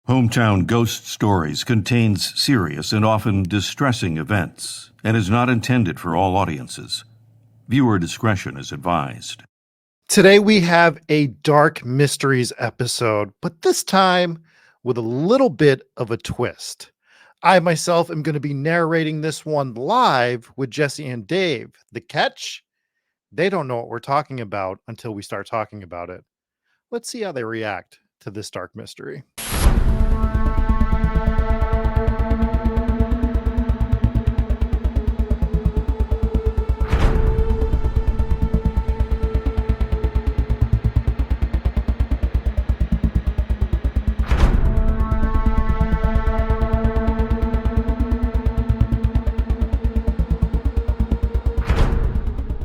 Hometown Ghost Stories contains serious and often distressing events and is not intended for all audiences. Viewer discretion is advised. Today we have a Dark Mysteries episode, but this time with a little bit of a twist. I myself am going to be narrating this one live with Jesse and Dave. The catch? They don't know what we're talking about until we start talking about it. Let's see how they react to this dark mystery.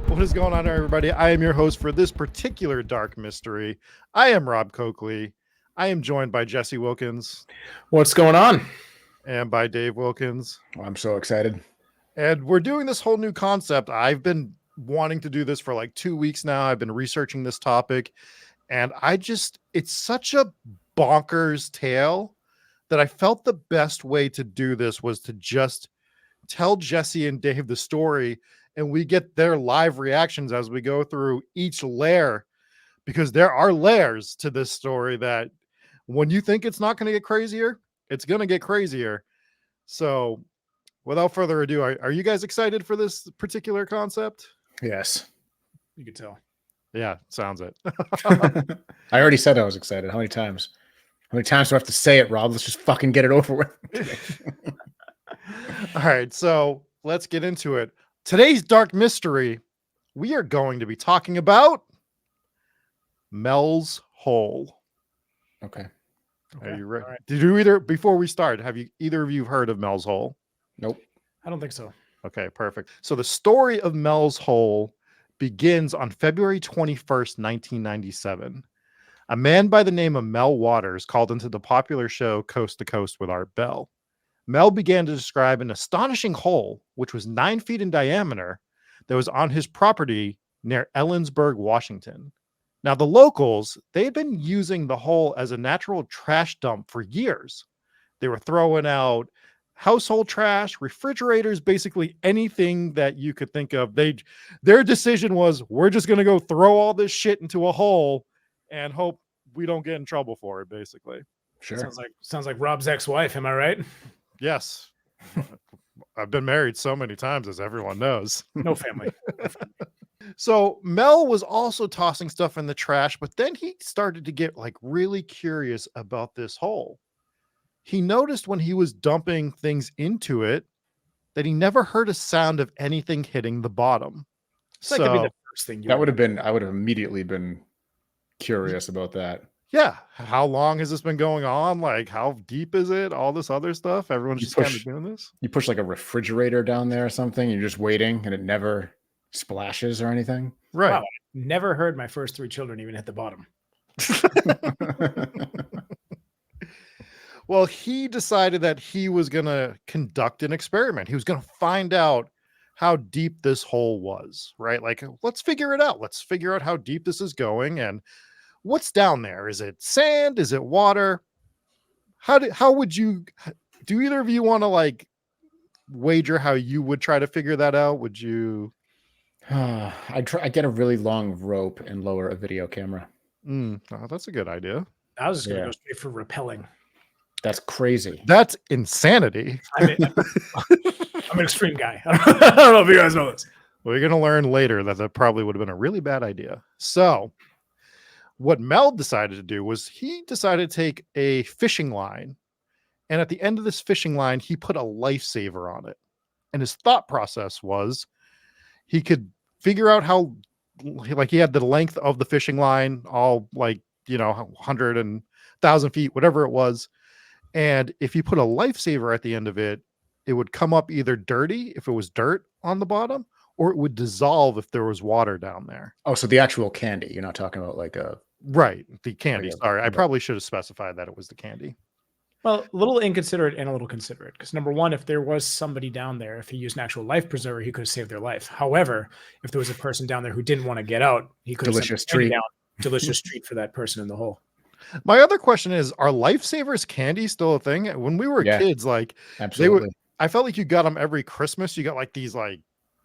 What is going on, everybody? I am your host for this particular dark mystery. I am Rob Coakley. I am joined by Jesse Wilkins. What's going on? And by Dave Wilkins. I'm so excited. And we're doing this whole new concept. I've been wanting to do this for like 2 weeks now. I've been researching this topic, and it's such a bonkers tale that I felt the best way to do this was to just tell Jesse and Dave the story, and we get their live reactions as we go through each layer, because there are layers to this story that when you think it's not going to get crazier, it's going to get crazier. So without further ado, are you guys excited for this particular concept? Yes. You could tell. Yeah, sounds it. I already said I was excited. How many times? How many times do I have to say it, Rob? Let's just fucking get it over with. All right, so let's get into it. Today's dark mystery, we are going to be talking about Mel's Hole. Okay. Are you ready? All right. Did you before we start, have either of you heard of Mel's Hole? Nope. I don't think so. Okay, perfect. So the story of Mel's Hole begins on February 21st, 1997. A man by the name of Mel Waters called into the popular show Coast to Coast with Art Bell. Mel began to describe an astonishing hole, which was 9 feet in diameter, that was on his property near Ellensburg, Washington. Now, the locals, they had been using the hole as a natural trash dump for years. They were throwing out household trash, refrigerators, basically anything that you could think of. Their decision was, we're just going to go throw all this shit into a hole and hope we don't get in trouble for it, basically. Sure. Sounds like Rob's ex-wife. Am I right? Yes. I've been married so many times, as everyone knows. No family. So Mel was also tossing stuff in the trash, but then he started to get like really curious about this hole. He noticed when he was dumping things into it that he never heard a sound of anything hitting the bottom. That could be the first thing I would have immediately been curious about that. Yeah. How long has this been going on? Like, how deep is it? All this other stuff. Everyone's just kind of doing this. You push like a refrigerator down there or something. You're just waiting and it never splashes or anything. Right. Wow, never heard my first 3 children even hit the bottom. Well, he decided that he was going to conduct an experiment. He was going to find out how deep this hole was, right? Like, let's figure it out. Let's figure out how deep this is going and what's down there. Is it sand? Is it water? How would you, do either of you want to like wager how you would try to figure that out? Would you? I'd get a really long rope and lower a video camera. Oh, that's a good idea. I was just going to go straight for rappelling. That's crazy. That's insanity. I'm an extreme guy. I don't know if you guys know this. We're going to learn later that probably would have been a really bad idea. So what Mel decided to do was he decided to take a fishing line. And at the end of this fishing line, he put a lifesaver on it. And his thought process was he could figure out how, like, he had the length of the fishing line, all like, 100 and 1,000 feet, whatever it was. And if you put a lifesaver at the end of it, it would come up either dirty if it was dirt on the bottom, or it would dissolve if there was water down there. Oh, so the actual candy. You're not talking about like a... Right, the candy. Like Sorry, I probably should have specified that it was the candy. Well, a little inconsiderate and a little considerate. Because number one, if there was somebody down there, if he used an actual life preserver, he could have saved their life. However, if there was a person down there who didn't want to get out, he could have Delicious sent a candy treat. down. Delicious treat for that person in the hole. My other question is, are lifesavers candy still a thing? When we were Yeah. kids, like Absolutely. I felt like you got them every Christmas. You got like these like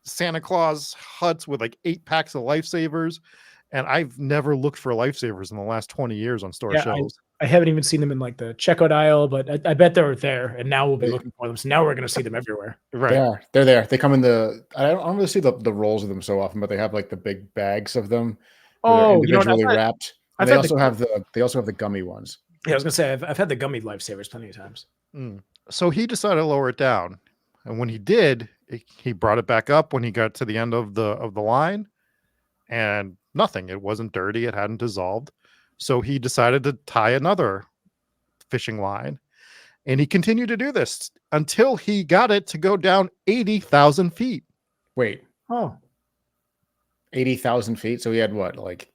Santa Claus huts with like 8 packs of lifesavers. And I've never looked for lifesavers in the last 20 years on store Yeah, shelves. I haven't even seen them in like the checkout aisle, but I bet they're there, and now we'll be looking for them. So now we're going to see them everywhere. Right. They're there. They come in the. I don't really see the rolls of them so often, but they have like the big bags of them. Where they're Oh, you know what? individually wrapped. I've And they had also have the gummy ones. Yeah, I was going to say I've had the gummy lifesavers plenty of times. So he decided to lower it down. And when he did, he brought it back up when he got to the end of the line, and nothing. It wasn't dirty. It hadn't dissolved. So he decided to tie another fishing line. And he continued to do this until he got it to go down 80,000 feet. Wait, Oh, 80,000 feet. So he had what, like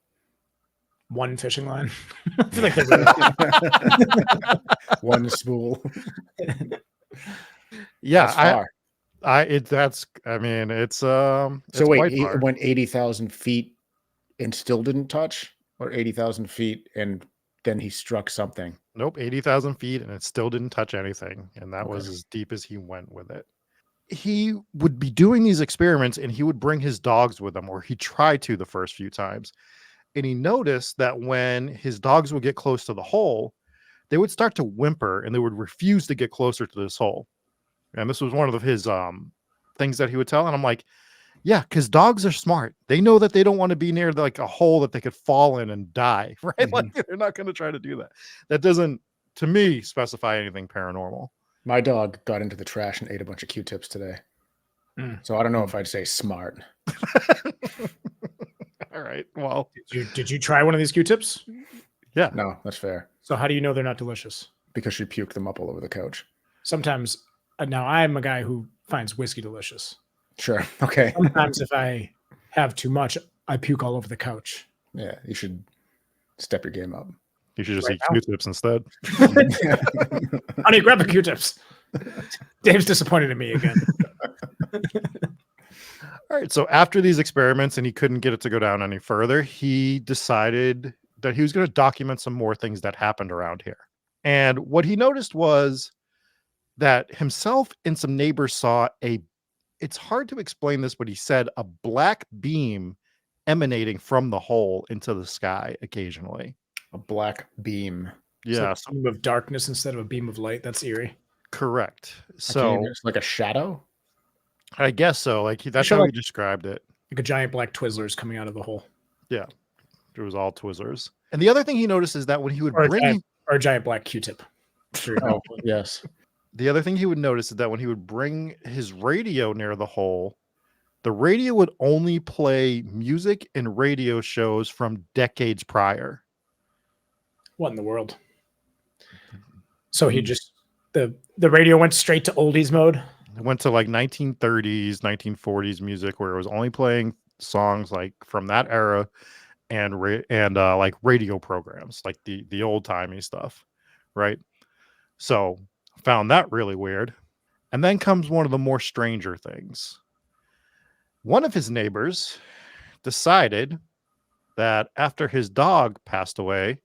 one fishing line. I feel like they're really one spool? Yeah, That's far. it's So wait, quite he far. went 80,000 feet and still didn't touch, or 80,000 feet and then he struck something. Nope, 80,000 feet, and it still didn't touch anything. And that was Okay. as deep as he went with it. He would be doing these experiments, and he would bring his dogs with him, or he tried to the first few times. And he noticed that when his dogs would get close to the hole, they would start to whimper and they would refuse to get closer to this hole. And this was one of his things that he would tell. And I'm like, yeah, because dogs are smart. They know that they don't want to be near like a hole that they could fall in and die, right? Mhm. Like they're not going to try to do that. That doesn't, to me, specify anything paranormal. My dog got into the trash and ate a bunch of Q-tips today. So I don't know if I'd say smart. All right. Well, Did you try one of these Q-tips? yeah. No, that's fair. So how do you know they're not delicious? Because she puked them up all over the couch. Sometimes, now I'm a guy who finds whiskey delicious. Sure. Okay. Sometimes if I have too much, I puke all over the couch. Yeah, you should step your game up. You should just Right eat now? Q-tips instead. Honey, grab the Q-tips. Dave's disappointed in me again. All right. So after these experiments and he couldn't get it to go down any further, he decided that he was going to document some more things that happened around here. And what he noticed was that himself and some neighbors saw it's hard to explain this, but he said a black beam emanating from the hole into the sky occasionally. A black beam. Yeah. It's like a beam of darkness instead of a beam of light. That's eerie. Correct. So So it's like a shadow. I guess so. Like that's Sure, how like- he described it. Like a giant black Twizzlers coming out of the hole. It was all Twizzlers. And the other thing he noticed is that when he would Or a bring giant black Q-tip. Oh, yes. the other thing he would notice is that when he would bring his radio near the hole, the radio would only play music and radio shows from decades prior. What in the world? So he just the radio went straight to oldies mode. It went to like 1930s, 1940s music where it was only playing songs like from that era and like radio programs, like the old timey stuff, right? So found that really weird. And then comes one of the more stranger things. One of his neighbors decided that after his dog passed away,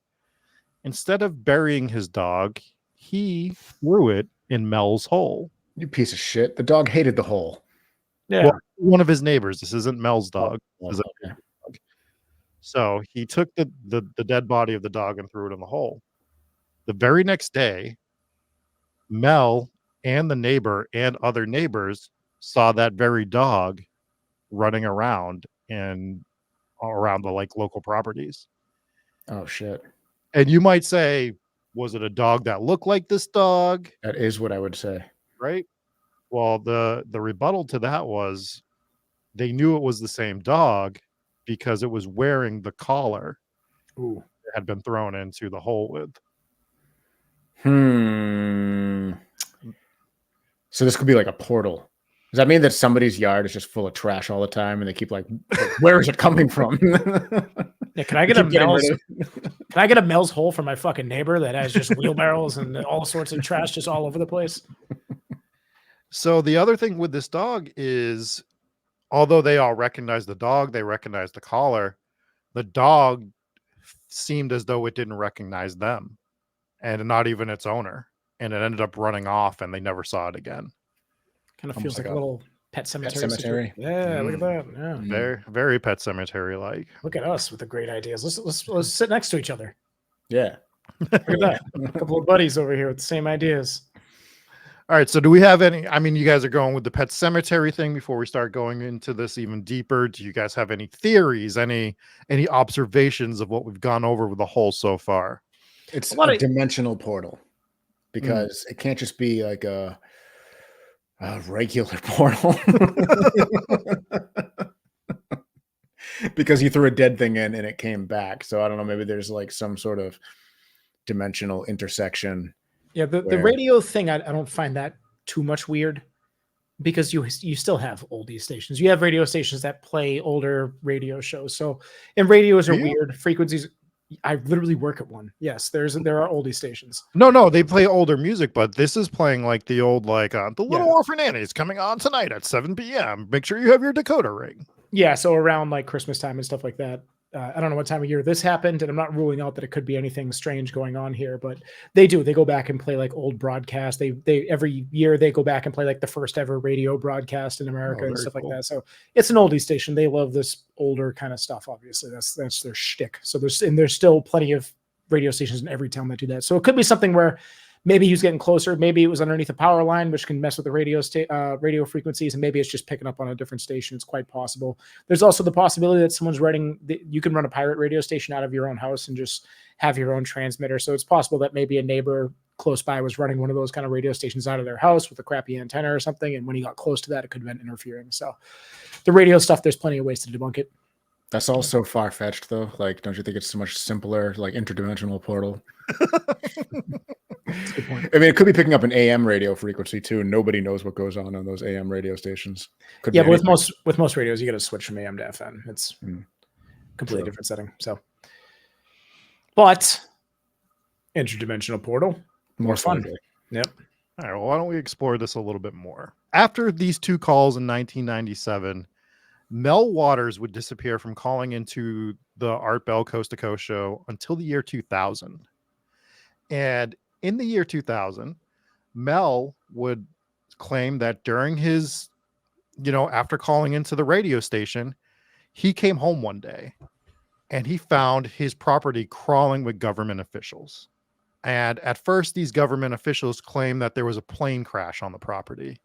instead of burying his dog, he threw it in Mel's hole. You piece of shit. The dog hated the hole. Yeah. Well, one of his neighbors. This isn't Mel's dog. Oh, Is it- okay. So he took the dead body of the dog and threw it in the hole. The very next day, Mel and the neighbor and other neighbors saw that very dog running around and around the like local properties. Oh shit. And you might say, was it a dog that looked like this dog? That is what I would say. Right? Well, the rebuttal to that was they knew it was the same dog because it was wearing the collar Ooh. it had been thrown into the hole with. So this could be like a portal. Does that mean that somebody's yard is just full of trash all the time and they keep like, where is it coming from? Yeah, can I get a Mel's hole for my fucking neighbor that has just wheelbarrows and all sorts of trash just all over the place? So the other thing with this dog is, although they all recognize the dog, they recognize the collar, the dog seemed as though it didn't recognize them and not even its owner. And it ended up running off and they never saw it again. Kind of Almost feels like like a a little pet cemetery. cemetery. Yeah, look at that. Yeah. Very, very Pet Cemetery like. Look at us with the great ideas. Let's sit next to each other. Yeah. Look at that. A couple of buddies over here with the same ideas. All right. So do we have any? I mean, you guys are going with the Pet Cemetery thing before we start going into this even deeper. Do you guys have any theories, any observations of what we've gone over with the hole so far? It's lot a of- dimensional portal because it can't just be like a regular portal. Because you threw a dead thing in and it came back. So I don't know, maybe there's like some sort of dimensional intersection. Yeah, the where- radio thing, I don't find that too much weird because you still have oldie stations. You have radio stations that play older radio shows. So, and radios are Yeah. weird frequencies. I literally work at one. Yes, there are oldie stations. No, they play older music, but this is playing like the old, like the Little Yeah. Orphan Annie is coming on tonight at 7 p.m. Make sure you have your decoder ring. Yeah, so around like Christmas time and stuff like that. I don't know what time of year this happened, and I'm not ruling out that it could be anything strange going on here, but they go back and play like old broadcasts. They every year they go back and play like the first ever radio broadcast in America and very stuff cool. like that. So it's an oldie station. They love this older kind of stuff. Obviously, that's their shtick. So there's still plenty of radio stations in every town that do that. So it could be something where maybe he was getting closer. Maybe it was underneath a power line, which can mess with the radio frequencies, and maybe it's just picking up on a different station. It's quite possible. There's also the possibility that someone's you can run a pirate radio station out of your own house and just have your own transmitter. So it's possible that maybe a neighbor close by was running one of those kind of radio stations out of their house with a crappy antenna or something, and when he got close to that, it could have been interfering. So the radio stuff, there's plenty of ways to debunk it. That's all so far-fetched though. Like, don't you think it's so much simpler, like interdimensional portal? That's a good point. I mean, it could be picking up an AM radio frequency too. Nobody knows what goes on those AM radio stations. Could Yeah, be but anything. with most radios, you got to switch from AM to FM. It's completely True. different setting. So, but interdimensional portal, more fun. fun. Yep. All right, well, why don't we explore this a little bit more? After these two calls in 1997, Mel Waters would disappear from calling into the Art Bell Coast to Coast show until the year 2000. And in the year 2000, Mel would claim that during his, after calling into the radio station, he came home one day and he found his property crawling with government officials. And at first, these government officials claimed that there was a plane crash on the property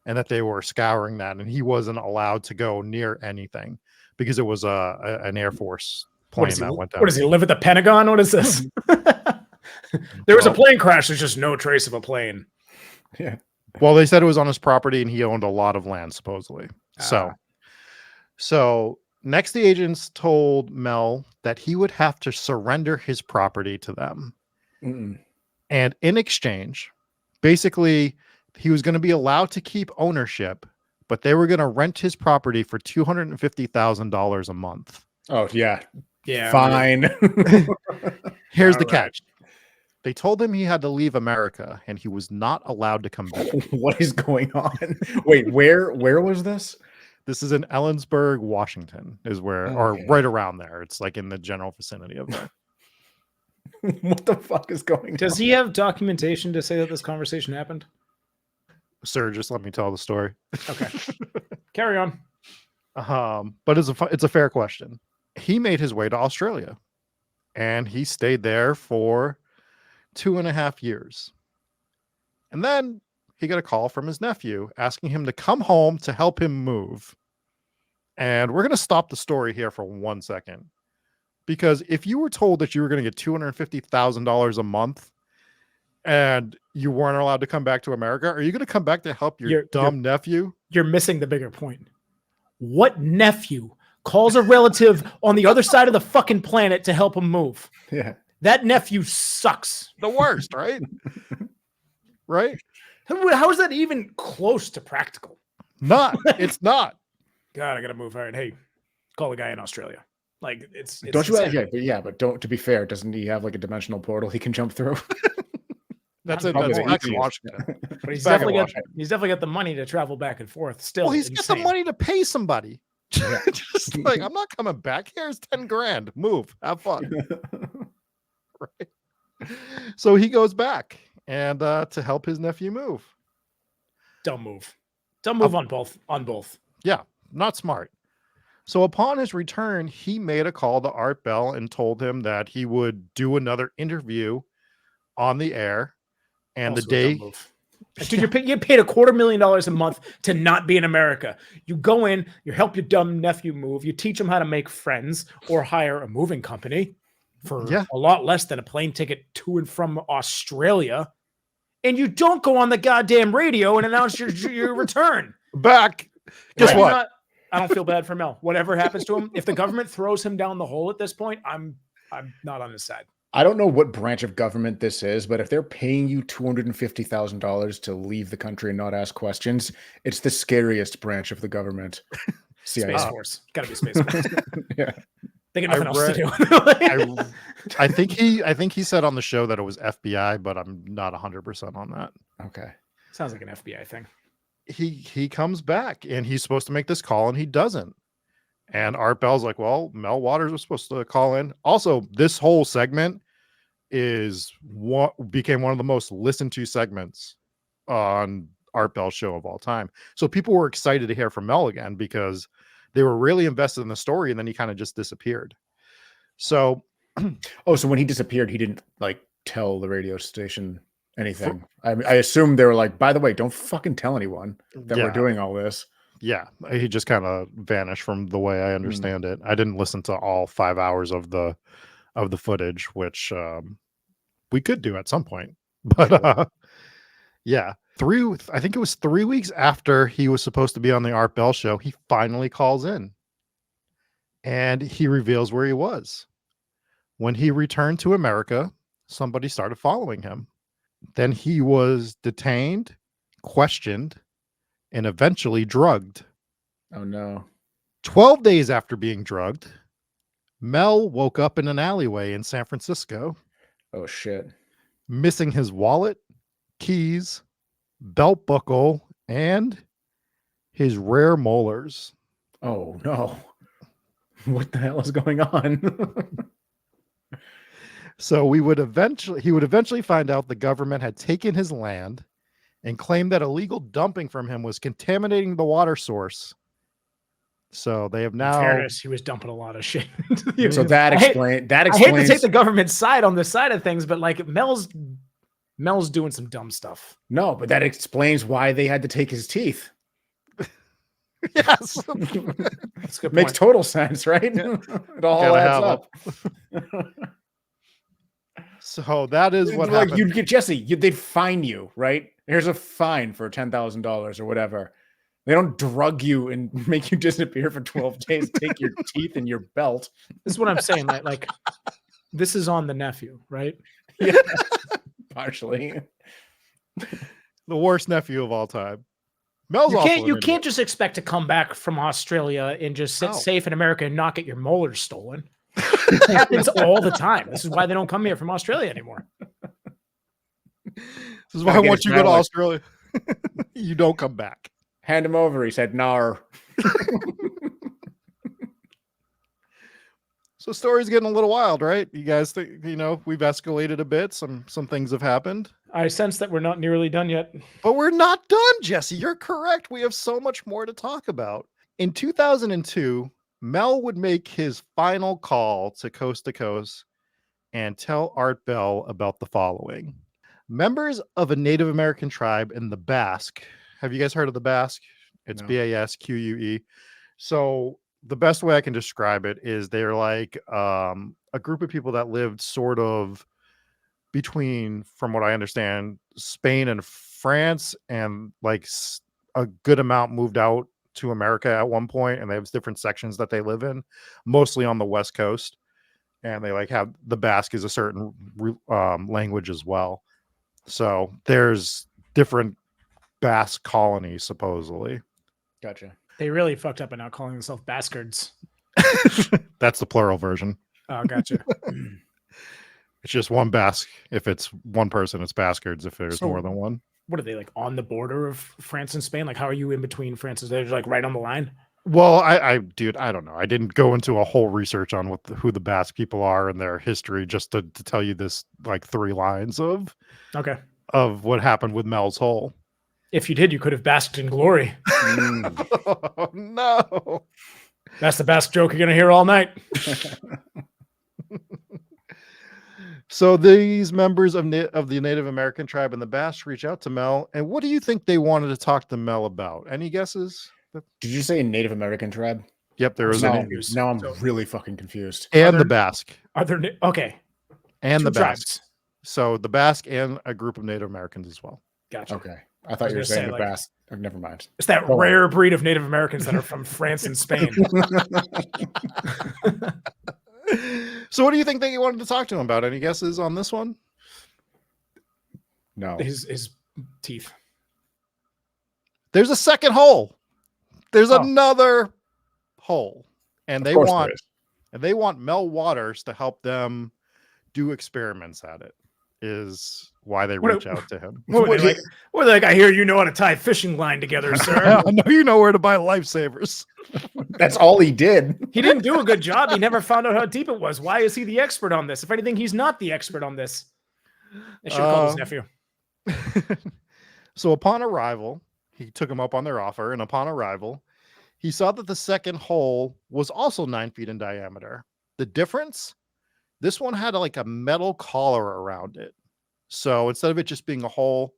and that they were scouring that, and he wasn't allowed to go near anything because it was an Air Force plane that went down. What does he live at the Pentagon? What is this? There was a plane crash. There's just no trace of a plane. Yeah. Well, they said it was on his property, and he owned a lot of land, supposedly. So next, the agents told Mel that he would have to surrender his property to them. Mm-mm. And in exchange, basically, he was going to be allowed to keep ownership, but they were going to rent his property for $250,000 a month. Oh yeah. Yeah. Fine. Here's the All right. catch. They told him he had to leave America and he was not allowed to come back. What is going on? Wait, where was this? This is in Ellensburg, Washington, or Okay. right around there. It's like in the general vicinity of there. What the fuck is going Does on? he have documentation to say that this conversation happened? Sir, just let me tell the story. Okay. Carry on. But it's a fair question. He made his way to Australia and he stayed there for 2.5 years. And then he got a call from his nephew asking him to come home to help him move. And we're going to stop the story here for 1 second. Because if you were told that you were going to get $250,000 a month and you weren't allowed to come back to America, are you going to come back to help your dumb nephew? You're missing the bigger point. What nephew calls a relative on the other side of the fucking planet to help him move? Yeah. That nephew sucks. The worst, right? Right? How is that even close to practical? Not. It's not. God, I gotta move. All right, hey, call the guy in Australia. Like it's Don't you? insane. But don't. To be fair, doesn't he have like a dimensional portal he can jump through? That's That's it. That's probably back the in easiest. Washington. But he's Back in definitely got Washington. he's definitely got the money to travel back and forth. Still, Well, he's got the insane. money to pay somebody. Just like, I'm not coming back. Here's 10 grand. Move. Have fun. So he goes back and to help his nephew move. Dumb move. Dumb move on both. Yeah, not smart. So upon his return, he made a call to Art Bell and told him that he would do another interview on the air. And Also the day, a dumb move. Dude, you're getting paid $250,000 a month to not be in America. You go in, you help your dumb nephew move, you teach him how to make friends or hire a moving company for a lot less than a plane ticket to and from Australia. And you don't go on the goddamn radio and announce your return. back. Guess what? I don't feel bad for Mel. Whatever happens to him, if the government throws him down the hole at this point, I'm not on his side. I don't know what branch of government this is, but if they're paying you $250,000 to leave the country and not ask questions, it's the scariest branch of the government. Space Force. Gotta be Space Force. Yeah. They got nothing else to do. I think he said on the show that it was FBI, but I'm not 100% on that. Okay. Sounds like an FBI thing. He comes back and he's supposed to make this call and he doesn't. And Art Bell's like, well, Mel Waters was supposed to call in. Also, this whole segment is what became one of the most listened to segments on Art Bell's show of all time. So people were excited to hear from Mel again because they were really invested in the story, and then he kind of just disappeared. So, so when he disappeared, he didn't like tell the radio station anything. I assume they were like, by the way, don't fucking tell anyone that we're doing all this. Yeah, he just kind of vanished from the way I understand it. I didn't listen to all 5 hours of the footage, which we could do at some point. But yeah, I think it was 3 weeks after he was supposed to be on the Art Bell show, he finally calls in and he reveals where he was. When he returned to America, somebody started following him. Then he was detained, questioned, and eventually drugged. Oh, no. 12 days after being drugged, Mel woke up in an alleyway in San Francisco. Oh, shit. Missing his wallet, keys, belt buckle, and his rare molars. Oh, no. What the hell is going on? So he would eventually find out the government had taken his land and claimed that illegal dumping from him was contaminating the water source. So they have now. In fairness, he was dumping a lot of shit. So that explains. I hate to take the government's side on this side of things, but like Mel's doing some dumb stuff. No, but that explains why they had to take his teeth. Yes, that's a good Makes point. Total sense, right? It all adds up. So that is what like happened. you'd get Jesse. They'd fine you, right? Here's a fine for $10,000 or whatever. They don't drug you and make you disappear for 12 days, take your teeth and your belt. This is what I'm saying. Like this is on the nephew, right? Yeah, partially. The worst nephew of all time. Mel's you can't just expect to come back from Australia and just sit safe in America and not get your molars stolen. It happens all the time. This is why they don't come here from Australia anymore. This is why once you go to Australia, you don't come back. Hand him over. He said, "Nar." So story's getting a little wild, right? You guys think, we've escalated a bit. Some things have happened. I sense that we're not nearly done yet. But we're not done, Jesse. You're correct. We have so much more to talk about. In 2002, Mel would make his final call to Coast and tell Art Bell about the following. Members of a Native American tribe in the Basque. Have you guys heard of the Basque? It's Basque. So the best way I can describe it is they're like a group of people that lived sort of between, from what I understand, Spain and France, and like a good amount moved out to America at one point, and they have different sections that they live in, mostly on the West Coast. And they like have the Basque is a certain language as well. So there's different Basque colonies, supposedly. Gotcha. They really fucked up and now calling themselves Bastards. That's the plural version. Oh, gotcha. It's just one Basque. If it's one person, it's Bastards. If there's more than one. What are they, like on the border of France and Spain? Like, how are you in between France and they're like right on the line? Well, dude, I don't know. I didn't go into a whole research on who the Basque people are and their history just to tell you this like 3 lines Okay. of what happened with Mel's Hole. If you did, you could have basked in glory. Oh, no. That's the Basque joke you're going to hear all night. So these members of the Native American tribe and the Basque reach out to Mel, and what do you think they wanted to talk to Mel about? Any guesses? Did you say Native American tribe? Yep, there is Now, an now I'm So- really fucking confused. and Are the there- Basque Are there okay? and Two the Basque. tribes. So the Basque and a group of Native Americans as well. Gotcha. Okay. I thought you were gonna saying say, the like- Basque. Oh, never mind. It's that Go on. rare breed of Native Americans that are from France and Spain. So what do you think they wanted to talk to him about? Any guesses on this one? No. His teeth. There's a second hole. There's Oh. another hole. And Of they course there want is. Mel Waters to help them do experiments at it. Is why they What- reach out to him. What were they like? What were they like? I hear you know how to tie a fishing line together, sir. I know you know where to buy lifesavers. That's all he did. He didn't do a good job. He never found out how deep it was. Why is he the expert on this? If anything, he's not the expert on this. They should have called his nephew. So upon arrival, he took him up on their offer, and upon arrival, he saw that the second hole was also 9 feet in diameter. The difference, this one had like a metal collar around it. So instead of it just being a hole,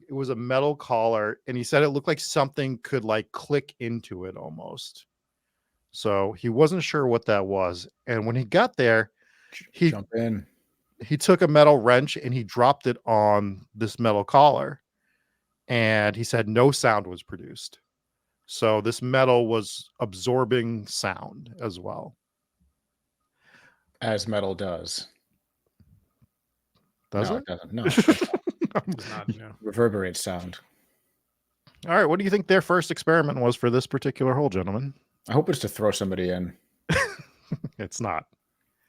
it was a metal collar, and he said it looked like something could like click into it almost. So he wasn't sure what that was. And when he got there, he Jump in. he took a metal wrench and he dropped it on this metal collar, and he said no sound was produced. So this metal was absorbing sound as well. As metal does. Does No, it? doesn't. No. It's not, no. Reverberates sound. All right. What do you think their first experiment was for this particular hole, gentlemen? I hope it's to throw somebody in. It's not.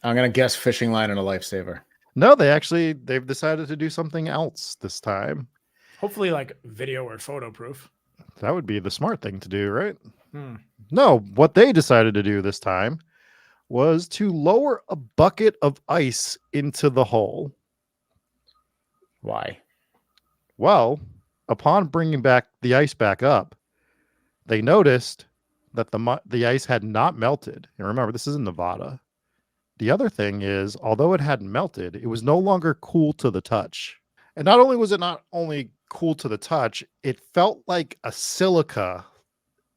I'm gonna guess fishing line and a lifesaver. No, they've decided to do something else this time. Hopefully, like video or photo proof. That would be the smart thing to do, right? Hmm. No, what they decided to do this time was to lower a bucket of ice into the hole. Why? Well, upon bringing back the ice back up, they noticed that the ice had not melted. And remember, this is in Nevada. The other thing is, although it hadn't melted, it was no longer cool to the touch. And not only was it not only cool to the touch, it felt like a silica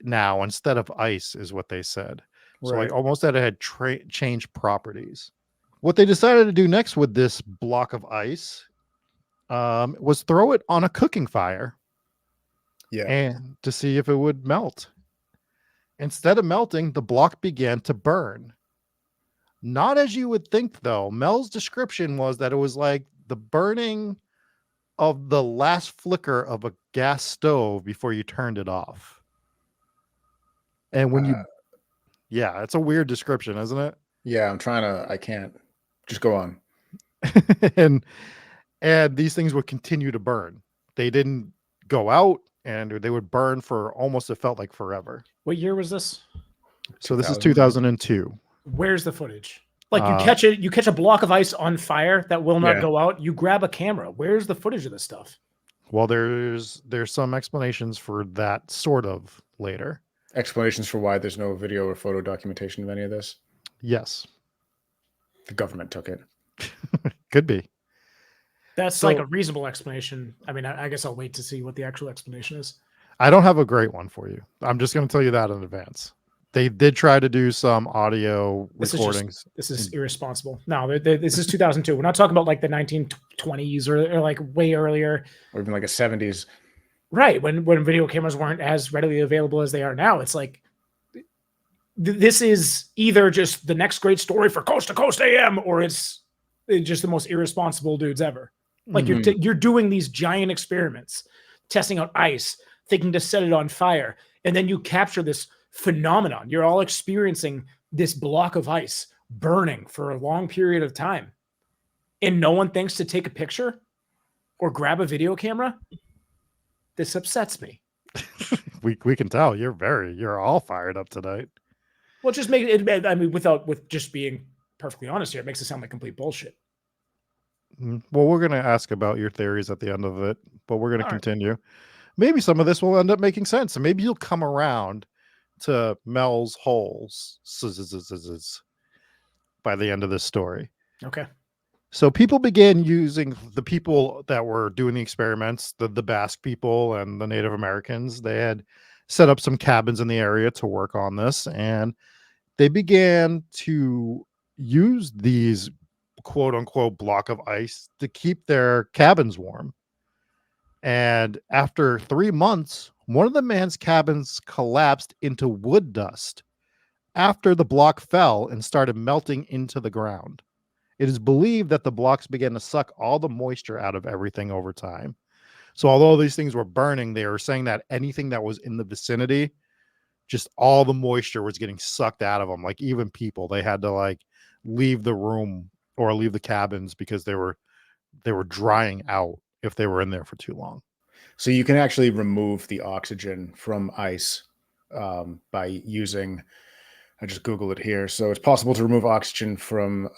now instead of ice, is what they said. So like almost that it had changed properties. What they decided to do next with this block of ice was throw it on a cooking fire Yeah. and to see if it would melt. Instead of melting, the block began to burn. Not as you would think, though. Mel's description was that it was like the burning of the last flicker of a gas stove before you turned it off. And when yeah, it's a weird description, isn't it? Yeah, I can't. Just go on. and these things would continue to burn. They didn't go out, and they would burn for almost, it felt like forever. What year was this? So this is 2000. 2002. Where's the footage? Like you catch a block of ice on fire that will not Yeah. go out. You grab a camera. Where's the footage of this stuff? Well, there's some explanations for that sort of later. Explanations for why there's no video or photo documentation of any of this. Yes, The government took it. could be. That's like So- a reasonable explanation. I mean, I guess I'll wait to see what the actual explanation is. I don't have a great one for you. I'm just going to tell you that in advance. They did try to do some audio This is recordings. This is irresponsible. No, this is 2002. We're not talking about like the 1920s or like way earlier. Or even like a 70s. Right. When video cameras weren't as readily available as they are now. It's like this is either just the next great story for Coast to Coast AM, or it's just the most irresponsible dudes ever. Like you're doing these giant experiments, testing out ice, thinking to set it on fire, and then you capture this phenomenon. You're all experiencing this block of ice burning for a long period of time, and no one thinks to take a picture or grab a video camera. This upsets me. We can tell you're all fired up tonight. Well, just make it. I mean, with just being perfectly honest here, it makes it sound like complete bullshit. Well, we're going to ask about your theories at the end of it, but we're going to All right. continue. Maybe some of this will end up making sense, and maybe you'll come around to Mel's holes by the end of this story. Okay. So people began using the people that were doing the experiments, the Basque people and the Native Americans. They had set up some cabins in the area to work on this, and they began to use these quote unquote block of ice to keep their cabins warm. And after 3 months, one of the man's cabins collapsed into wood dust after the block fell and started melting into the ground. It is believed that the blocks began to suck all the moisture out of everything over time. So although these things were burning, they were saying that anything that was in the vicinity, just all the moisture was getting sucked out of them. Like even people, they had to like leave the room or leave the cabins because they were drying out if they were in there for too long. So you can actually remove the oxygen from ice by using, I just Googled it here. So it's possible to remove oxygen from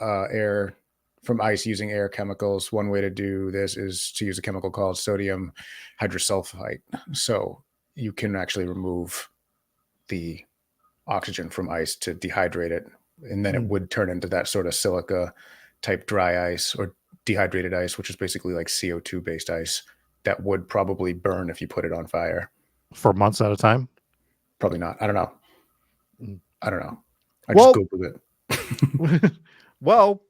ice using air chemicals. One way to do this is to use a chemical called sodium hydrosulfite. So you can actually remove the oxygen from ice to dehydrate it. And then it would turn into that sort of silica type dry ice or dehydrated ice, which is basically like CO2 based ice that would probably burn if you put it on fire. For months at a time? Probably not. I don't know. I Well- just Googled it. Well,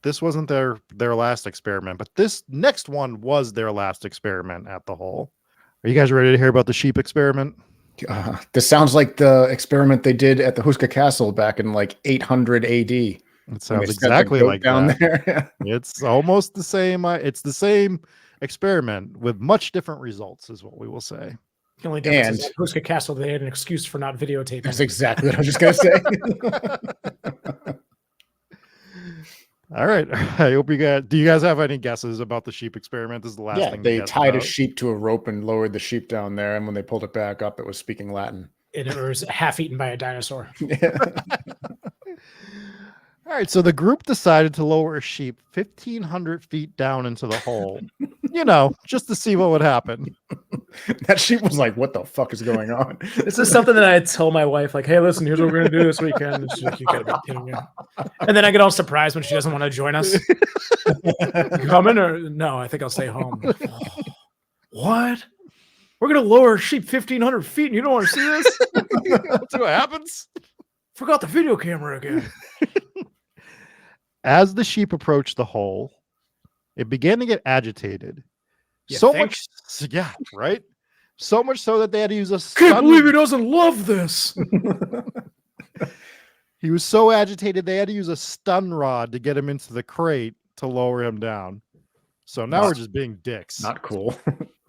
this wasn't their last experiment, but this next one was their last experiment at the hole. Are you guys ready to hear about the sheep experiment? This sounds like the experiment they did at the Huska Castle back in like 800 AD. It when sounds they set the exactly goat like down that. there. It's almost the same. It's the same experiment with much different results, is what we will say. The only difference is And- at Huska Castle, they had an excuse for not videotaping. That's exactly what I was just going to say. All right. I hope you guys. Do you guys have any guesses about the sheep experiment? This is the last Yeah, thing they to guess tied a about. sheep to a rope and lowered the sheep down there. And when they pulled it back up, it was speaking Latin. It was half eaten by a dinosaur. All right. So the group decided to lower a sheep 1,500 feet down into the hole. Just to see what would happen. That sheep was like, what the fuck is going on? This is something that I tell my wife, like, hey, listen, here's what we're going to do this weekend. And she's like, you got to be kidding me. And then I get all surprised when she doesn't want to join us. You coming or no? I think I'll stay home. What? We're going to lower a sheep 1,500 feet and you don't want to see this? Let's see what happens. Forgot the video camera again. As the sheep approached the hole, it began to get agitated. You So think? much, yeah, right? So much so that they had to use a Can't stun. believe he doesn't love this. He was so agitated they had to use a stun rod to get him into the crate to lower him down. So now we're just being dicks. Not cool.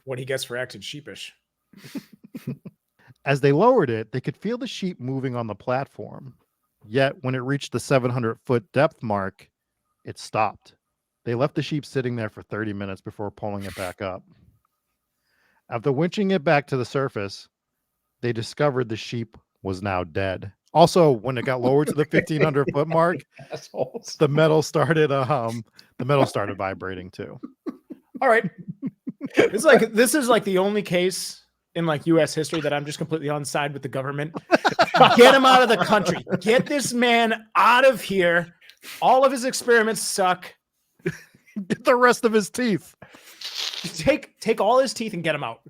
What he gets for acting sheepish. As they lowered it, they could feel the sheep moving on the platform. Yet when it reached the 700-foot depth mark, it stopped. They left the sheep sitting there for 30 minutes before pulling it back up. After winching it back to the surface, they discovered the sheep was now dead. Also, when it got lowered to the 1,500-foot mark, Assholes. the metal started vibrating too. All right. This is like the only case in like U.S. history that I'm just completely on side with the government. Get him out of the country. Get this man out of here. All of his experiments suck. Get the rest of his teeth. Take all his teeth and get him out.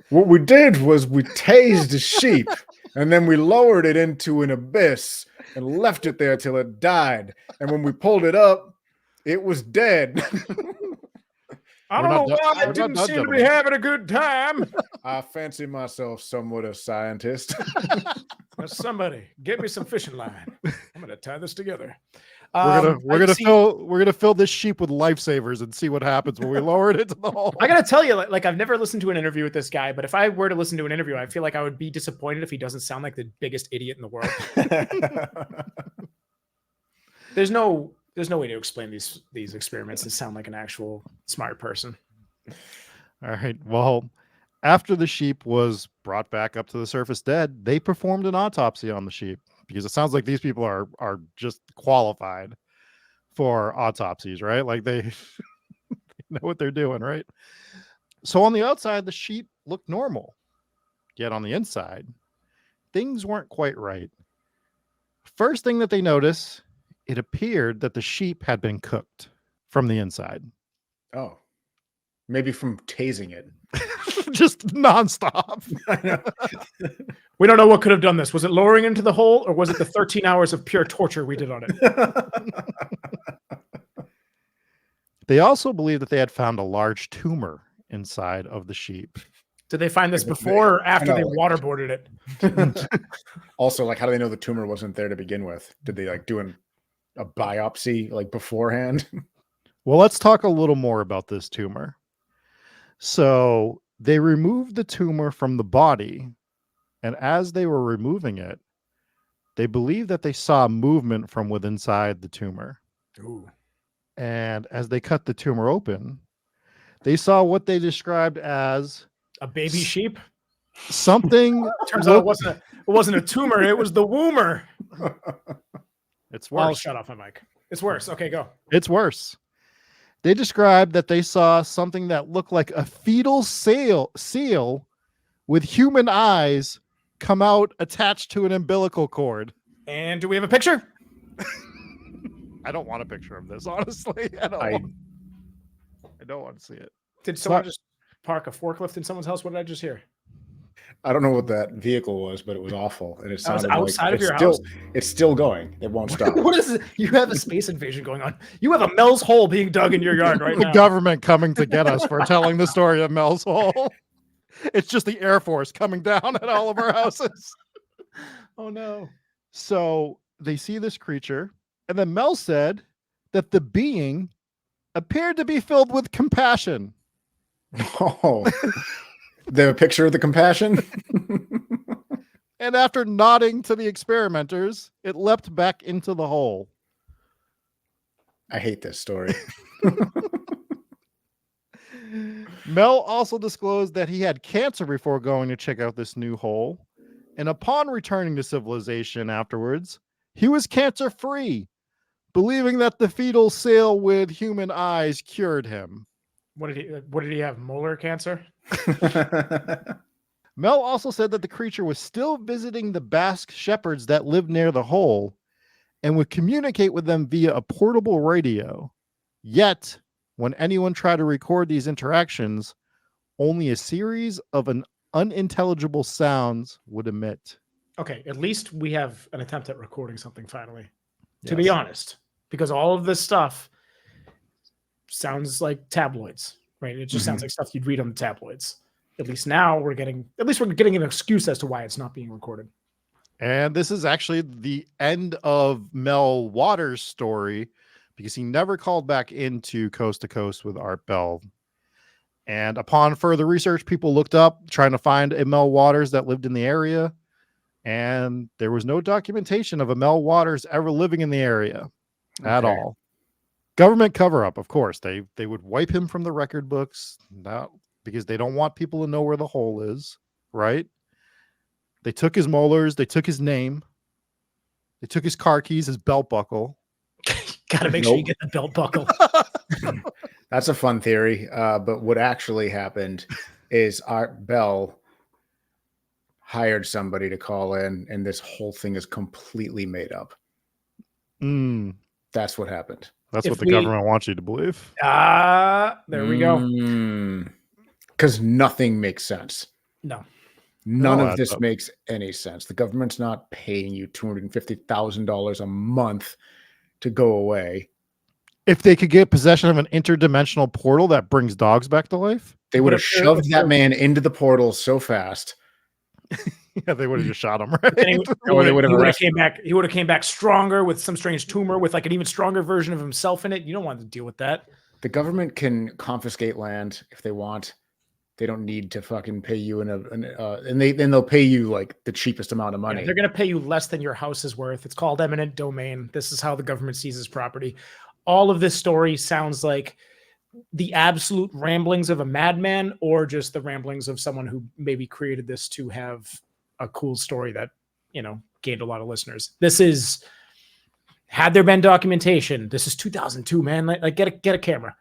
What we did was we tased a sheep and then we lowered it into an abyss and left it there till it died. And when we pulled it up, it was dead. I We're don't know not why done- I we're didn't not done, seem to be gentlemen. having a good time. I fancy myself somewhat a scientist. Now somebody get me some fishing line. I'm gonna tie this together. We're I gonna fill this sheep with lifesavers and see what happens when we lower it into the hole. I gotta tell you, like I've never listened to an interview with this guy, but if I were to listen to an interview, I feel like I would be disappointed if he doesn't sound like the biggest idiot in the world. There's no way to explain these experiments and sound like an actual smart person. All right. Well, After the sheep was brought back up to the surface dead, they performed an autopsy on the sheep because it sounds like these people are just qualified for autopsies, right? Like they know what they're doing, right? So on the outside, the sheep looked normal. Yet on the inside, things weren't quite right. First thing that they noticed, it appeared that the sheep had been cooked from the inside. Oh, maybe from tasing it. Just nonstop. We don't know what could have done this. Was it lowering into the hole, or was it the 13 hours of pure torture we did on it? They also believed that they had found a large tumor inside of the sheep. Did they find this before or after they like- waterboarded it? Also, like, how do they know the tumor wasn't there to begin with? Did they like do a biopsy like beforehand? Well, let's talk a little more about this tumor. So they removed the tumor from the body, and as they were removing it, they believed that they saw movement from within inside the tumor. Ooh. And as they cut the tumor open, they saw what they described as A baby sheep? something. Turns out it wasn't a tumor, it was the woomer. It's I'll worse. shut off my mic. It's worse. Okay, go. It's worse. They described that they saw something that looked like a fetal seal with human eyes come out attached to an umbilical cord. And do we have a picture? I don't want a picture of this, honestly. I don't want to see it. Did someone just park a forklift in someone's house? What did I just hear? I don't know what that vehicle was, but it was awful, and it That was sounded outside like of your still, house? It's still going. It won't stop. What is it? You have a space invasion going on. You have a Mel's hole being dug in your yard right The now. government coming to get us for telling the story of Mel's Hole. It's just the Air Force coming down at all of our houses. Oh no. So they see this creature, and then Mel said that the being appeared to be filled with compassion. Oh, they have a picture of the compassion. And after nodding to the experimenters, it leapt back into the hole. I hate this story. Mel also disclosed that he had cancer before going to check out this new hole. And upon returning to civilization afterwards, he was cancer-free, believing that the fetal seal with human eyes cured him. What did he have? Molar cancer? Mel also said that the creature was still visiting the Basque shepherds that lived near the hole and would communicate with them via a portable radio. Yet, when anyone tried to record these interactions, only a series of unintelligible sounds would emit. Okay, at least we have an attempt at recording something finally. To Yes. be honest, because all of this stuff sounds like tabloids, right? It just sounds like stuff you'd read on the tabloids. At least now we're getting an excuse as to why it's not being recorded. And this is actually the end of Mel Waters' story because he never called back into Coast to Coast with Art Bell. And upon further research, people looked up trying to find a Mel Waters that lived in the area. And there was no documentation of a Mel Waters ever living in the area at Okay. all. Government cover-up, of course. They would wipe him from the record books because they don't want people to know where the hole is, right? They took his molars. They took his name. They took his car keys, his belt buckle. Got to make sure you get the belt buckle. That's a fun theory. But what actually happened is Art Bell hired somebody to call in, and this whole thing is completely made up. That's what happened. That's If what the we- government wants you to believe. There we go. Because nothing makes sense. No. None No, of this that's- makes any sense. The government's not paying you $250,000 a month to go away. If they could get possession of an interdimensional portal that brings dogs back to life, They would have if they're- shoved if that they're- man into the portal so fast. yeah, they would have just shot him, And he right? Or they would have would have arrested came back. He would have came back stronger with some strange tumor with like an even stronger version of himself in it. You don't want to deal with that. The government can confiscate land if they want. They don't need to fucking pay you and they'll pay you like the cheapest amount of money. Yeah, they're going to pay you less than your house is worth. It's called eminent domain. This is how the government seizes property. All of this story sounds like the absolute ramblings of a madman or just the ramblings of someone who maybe created this to have a cool story that, gained a lot of listeners. This is, had there been documentation, this is 2002, man. Like get a camera,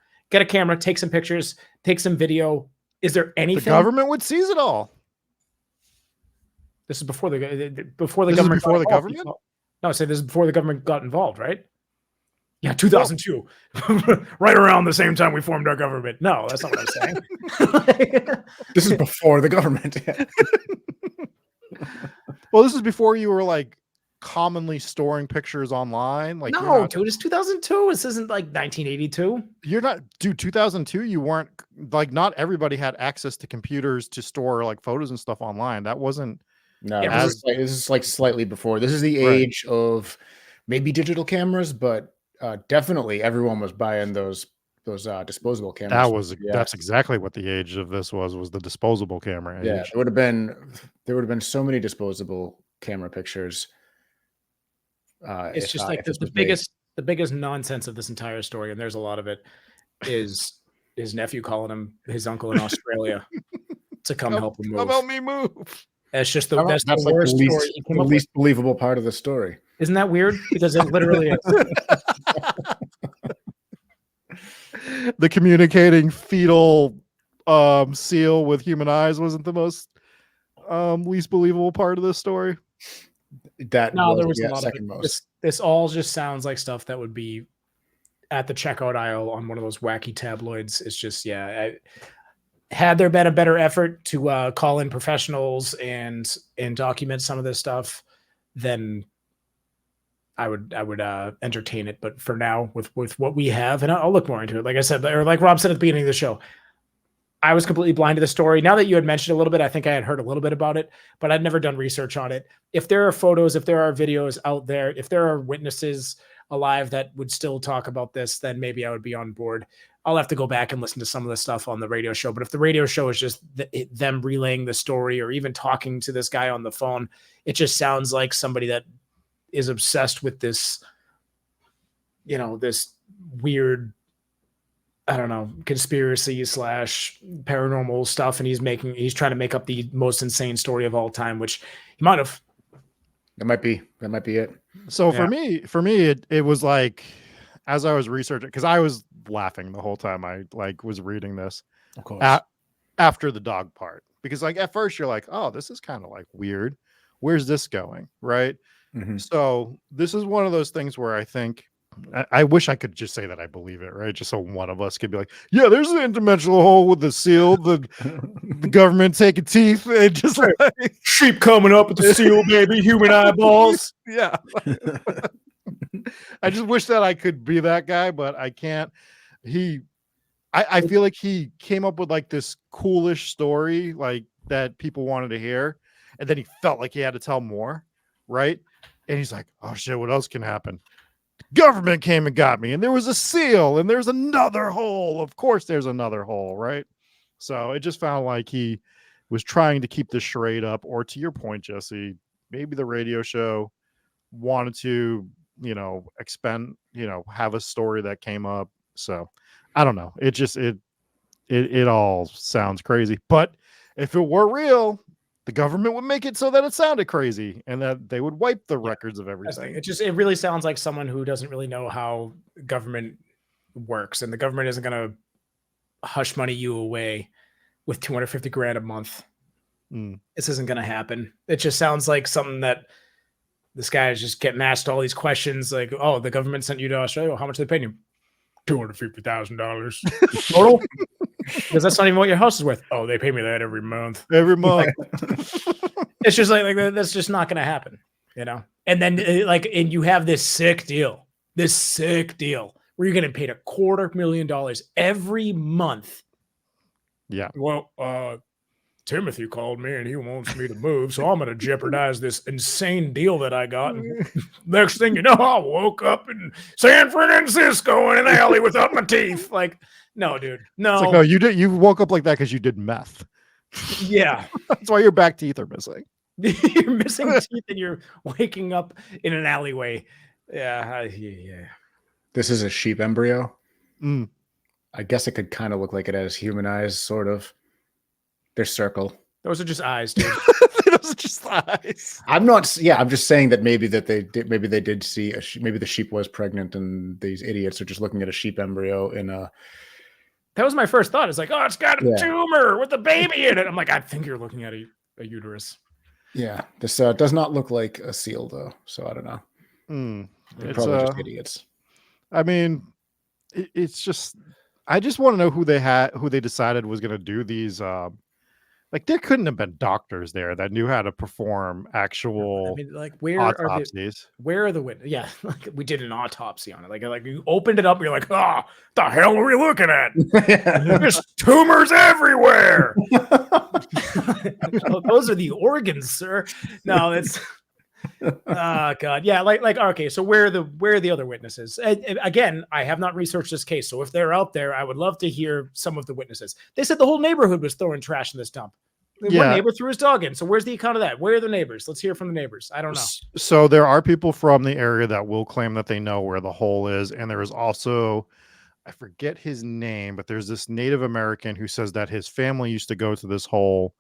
take some pictures, take some video. Is there anything? The government would seize it all. This is before the This government. is before the government? No, I say this is before the government got involved, right? Yeah, 2002, right around the same time we formed our government. No, that's not what I'm saying. This is before the government. Well, this is before you were like commonly storing pictures online. Like, no, dude, it's 2002. This isn't like 1982. You're not, dude. 2002, you weren't like, not everybody had access to computers to store like photos and stuff online. That wasn't. No, Yeah, this is like slightly before. This is the age of maybe digital cameras, but definitely everyone was buying those disposable cameras. That's exactly what the age of this was the disposable camera age. Yeah, there would have been so many disposable camera pictures. It's just like the biggest nonsense of this entire story, and there's a lot of it, is his nephew calling him his uncle in Australia to come help him move. Come help me move. That's just That's the like worst story. the least believable part of the story. Isn't that weird? Because it literally is. The communicating fetal seal with human eyes wasn't the most least believable part of this story. There was a lot second of it. most. This all just sounds like stuff that would be at the checkout aisle on one of those wacky tabloids. It's just, had there been a better effort to call in professionals and document some of this stuff, then I would entertain it. But for now, with what we have, and I'll look more into it. Like I said, or like Rob said at the beginning of the show, I was completely blind to the story. Now that you had mentioned a little bit, I think I had heard a little bit about it, but I'd never done research on it. If there are photos, if there are videos out there, if there are witnesses alive that would still talk about this, then maybe I would be on board. I'll have to go back and listen to some of the stuff on the radio show. But if the radio show is just them relaying the story or even talking to this guy on the phone, it just sounds like somebody that is obsessed with this, this weird, I don't know, conspiracy / paranormal stuff. And he's trying to make up the most insane story of all time, which he might have. That might be it. So for me, it was like, as I was researching, because I was laughing the whole time I was reading this, of course, after the dog part, because like at first you're like, oh, this is kind of like weird. Where's this going? Right. Mm-hmm. So this is one of those things where I think, I wish I could just say that I believe it, right? Just so one of us could be like, yeah, there's an interdimensional hole with the seal, the government taking teeth, and just like sheep coming up with the seal, baby, human eyeballs. Yeah. I just wish that I could be that guy, but I can't. I feel like he came up with like this coolish story, like that people wanted to hear, and then he felt like he had to tell more, right? And he's like, oh shit, what else can happen? Government came and got me, and there was a seal, and there's another hole. Of course there's another hole, right? So it just found like he was trying to keep the charade up, or to your point, Jesse, maybe the radio show wanted to, expend, have a story that came up. So I don't know. It just, it all sounds crazy, but if it were real, the government would make it so that it sounded crazy and that they would wipe the records of everything. It really sounds like someone who doesn't really know how government works, and the government isn't going to hush money you away with $250,000 a month. This isn't going to happen. It just sounds like something that this guy is just getting asked all these questions like, oh, the government sent you to Australia. Well, how much are they paying you? $250,000 total. Because that's not even what your house is worth. Oh, they pay me that every month. It's just like that's just not going to happen, And then and you have this sick deal where you're getting paid $250,000 every month. Yeah. Well, Timothy called me and he wants me to move, so I'm going to jeopardize this insane deal that I got. And next thing you know, I woke up in San Francisco in an alley without my teeth. Like, no, dude, no. It's like, no, you did. You woke up like that because you did meth. Yeah, that's why your back teeth are missing. You're missing teeth and you're waking up in an alleyway. Yeah. This is a sheep embryo. I guess it could kind of look like it has human eyes, sort of. They're circle. Those are just eyes, dude. Those are just eyes. I'm not. Yeah, I'm just saying that maybe they did see maybe the sheep was pregnant, and these idiots are just looking at a sheep embryo in a. That was my first thought. It's like, oh, it's got a Yeah. tumor with a baby in it. I'm like, I think you're looking at a uterus. Yeah, this does not look like a seal though, so I don't know. They're It's probably just idiots. I mean, it's just. I just want to know who they decided was going to do these. Like there couldn't have been doctors there that knew how to perform actual I mean, like, where autopsies. are the witnesses? Yeah, like we did an autopsy on it. Like you opened it up, you're like, oh, the hell are we looking at? There's tumors everywhere. Those are the organs, sir. No, it's oh god, yeah. Like okay. So where are the other witnesses? And again, I have not researched this case, so if they're out there, I would love to hear some of the witnesses. They said the whole neighborhood was throwing trash in this dump. One neighbor threw his dog in. So where's the account of that? Where are the neighbors? Let's hear from the neighbors. I don't know. So there are people from the area that will claim that they know where the hole is, and there is also, I forget his name, but there's this Native American who says that his family used to go to this hole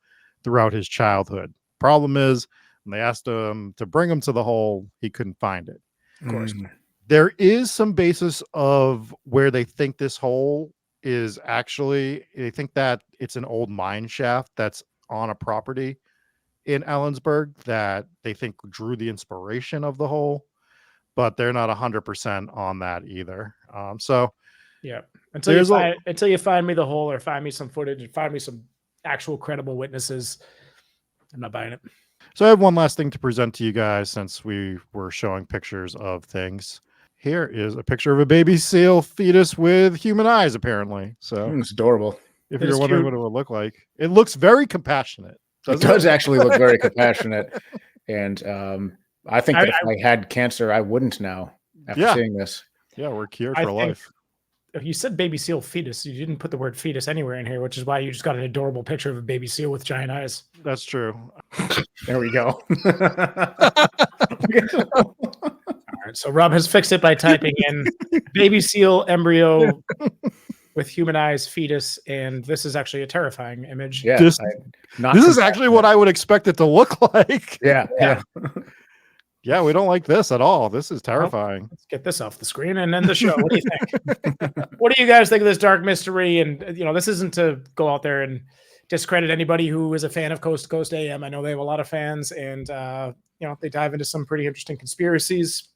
throughout his childhood. Problem is, when they asked him to bring him to the hole, he couldn't find it. Of course. There is some basis of where they think this hole is actually, they think that it's an old mine shaft that's on a property in Ellensburg that they think drew the inspiration of the hole, but they're not 100% on that either. So yeah, until you find me the hole or find me some footage and find me some actual credible witnesses, I'm not buying it. So I have one last thing to present to you guys since we were showing pictures of things. Here is a picture of a baby seal fetus with human eyes, apparently. So It's adorable. if you're wondering what it would look like, it looks very compassionate. It does actually look very compassionate. And I think that if I had cancer, I wouldn't now after seeing this. Yeah, we're cured for life. You said baby seal fetus. You didn't put the word fetus anywhere in here, which is why you just got an adorable picture of a baby seal with giant eyes. That's true. There we go. All right, so Rob has fixed it by typing in baby seal embryo with human eyes, fetus, and this is actually a terrifying image. Yeah, this is actually what I would expect it to look like. Yeah. Yeah, we don't like this at all. This is terrifying. Well, let's get this off the screen and end the show. What do you think? What do you guys think of this dark mystery? And this isn't to go out there and discredit anybody who is a fan of Coast to Coast AM. I know they have a lot of fans, and they dive into some pretty interesting conspiracies.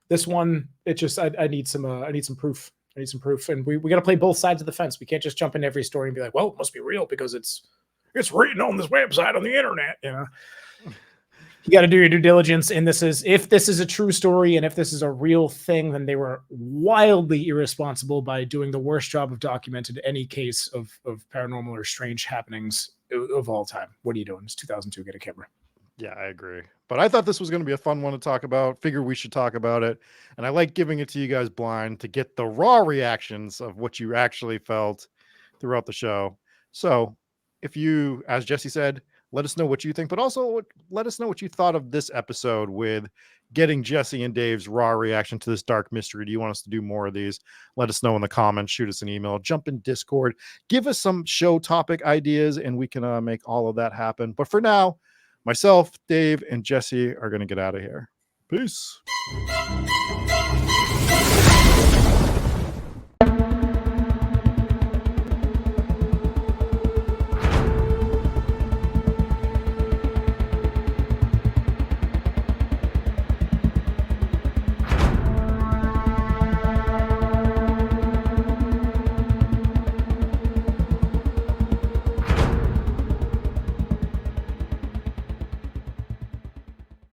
This one, it just I need some proof. I need some proof, and we got to play both sides of the fence. We can't just jump into every story and be like, "Well, it must be real because it's written on this website on the internet." You got to do your due diligence. And if this is a true story and if this is a real thing, then they were wildly irresponsible by doing the worst job of documenting any case of paranormal or strange happenings of all time. What are you doing? It's 2002. Get a camera. Yeah, I agree. But I thought this was going to be a fun one to talk about. Figure we should talk about it. And I like giving it to you guys blind to get the raw reactions of what you actually felt throughout the show. So if you, as Jesse said, let us know what you think, but also let us know what you thought of this episode with getting Jesse and Dave's raw reaction to this dark mystery. Do you want us to do more of these? Let us know in the comments, shoot us an email, jump in Discord, give us some show topic ideas, and we can make all of that happen. But for now, myself, Dave, and Jesse are going to get out of here. Peace.